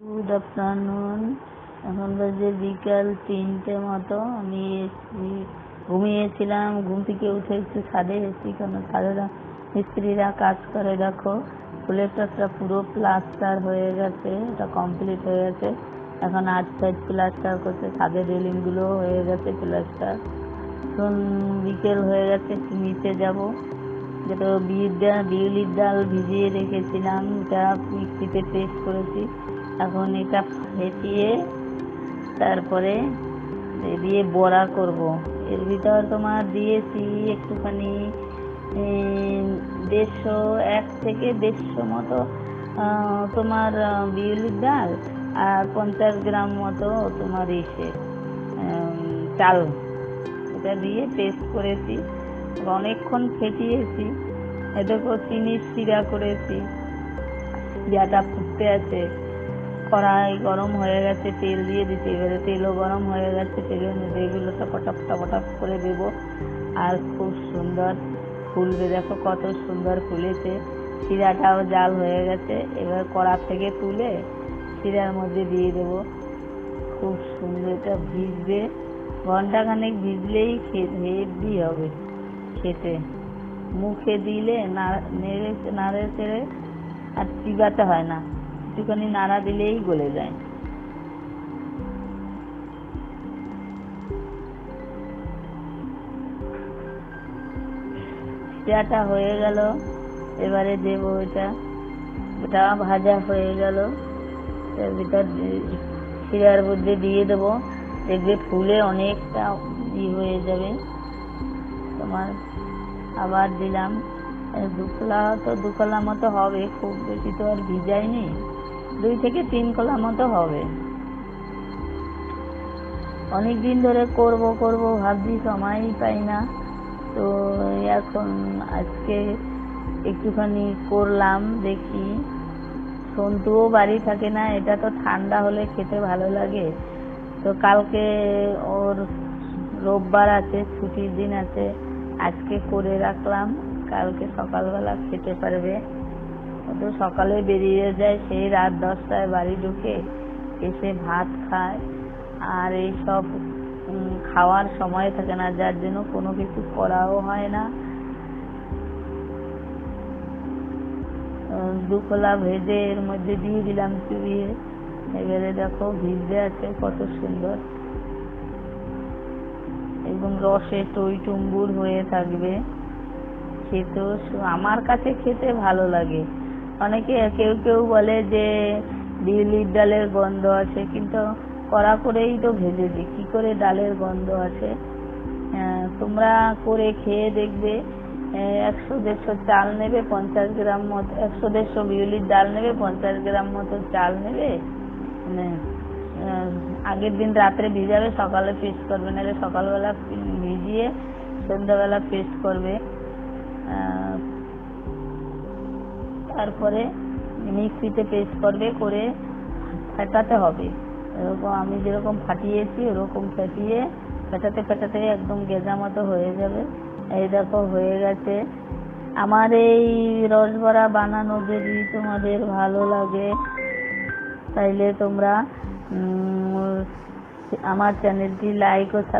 Good afternoon. এখন বাজে বিকাল 3টে মতো। আমি ঘুমিয়েছিলাম, ঘুম থেকে উঠে একটু ছাদে এসেছি, কারণ ছাদেরা মিস্ত্রিরা কাজ করে। দেখো ফুলের টবটা পুরো প্লাস্টার হয়ে গেছে, এটা কমপ্লিট হয়ে গেছে। এখন আট সাইড প্লাস্টার করছে, ছাদের রেলিংগুলো হয়ে গেছে প্লাস্টার। এখন বিকেল হয়ে গেছে, নিচে যাব। যেটা বিউলির ডাল ভিজিয়ে রেখেছিলাম, এটা মিক্সিতে পেস্ট করেছি। এখন এটা ফেটিয়ে তারপরে দিয়ে বড়া করব। এর ভিতর তোমার দিয়েছি একটুখানি 1 থেকে 150 মতো তোমার বিউলির ডাল, আর 50 গ্রাম মতো তোমার চাল, এটা দিয়ে পেস্ট করেছি। অনেকক্ষণ ফেটিয়েছি। দেখো চিনির শিরা করেছি, যাটা ফুটতে আছে। কড়াই গরম হয়ে গেছে, তেল দিয়ে দিচ্ছি। এবারে তেলও গরম হয়ে গেছে, তেলের মধ্যে এগুলো টপটাপ করে দেবো, আর খুব সুন্দর ফুলবে। দেখো কত সুন্দর ফুলেছে। শিরাটাও জাল হয়ে গেছে। এবার কড়া থেকে তুলে শিরার মধ্যে দিয়ে দেবো। খুব সুন্দর, এটা ভিজবে, ঘন্টাখানেক ভিজলেই হেভি হবে খেতে। মুখে দিলে নাড়ে চেড়ে আর চিবাতে হয় না, একটুখানি নাড়া দিলেই গলে যায়। শিরাটা হয়ে গেল, এবারে দেবো এটা ভাজা হয়ে গেল। এর ভিতর শিরার মধ্যে দিয়ে দেবো, দেখবে ফুলে অনেকটা হয়ে যাবে তোমার। আবার দিলাম, 2 কলা মতো হবে, খুব বেশি তো আর ভিজাইনি, 2 থেকে 3 কলা মতো হবে। অনেকদিন ধরে করব ভাবছি, সময়ই পাই না। তো এখন আজকে একটুখানি করলাম, দেখি। সন্তুও বাড়ি থাকে না, এটা তো ঠান্ডা হলে খেতে ভালো লাগে। তো কালকে ওর রোববার আছে, ছুটির দিন আছে, আজকে করে রাখলাম, কালকে সকালবেলা খেতে পারবে। ও তো সকালে বেরিয়ে যায়, সেই রাত 10টায় বাড়ি ঢুকে, এসে ভাত খায়, আর এইসব খাওয়ার সময় থাকে না, যার জন্য কোনো কিছু করাও হয় না। 2 কলা ভেজে এর মধ্যে দিয়ে দিলাম চুবিয়ে। এবারে দেখো ভিজে আছে কত সুন্দর, এবং রসে টইটুম্বুর হয়ে থাকবে। খেতেও আমার কাছে খেতে ভালো লাগে। অনেকে কেউ বলে যে বিউলির ডালের গন্ধ আছে, কিন্তু কড়া করেই তো ভেজেছি, কি করে ডালের গন্ধ আছে? তোমরা করে খেয়ে দেখবে। 100-150 চাল নেবে, 50 গ্রাম মতো, 100-150 বিউলির ডাল নেবে, 50 গ্রাম মতো চাল নেবে। আগের দিন রাত্রে ভিজাবে, সকালে পেস্ট করবে, নাহলে সকালবেলা ভিজিয়ে সন্ধ্যাবেলা পেস্ট করবে। তারপরে মিক্সিতে পেস্ট করবে, করে ফেটাতে হবে। এরকম আমি যেরকম ফাটিয়েছি ওরকম ফেটাতে একদম গেজা মতো হয়ে যাবে। এই দেখো হয়ে গেছে। আমার এই রসবড়া বানানো যদি তোমাদের ভালো লাগে, তাইলে তোমরা আমার চ্যানেলটি লাইক ও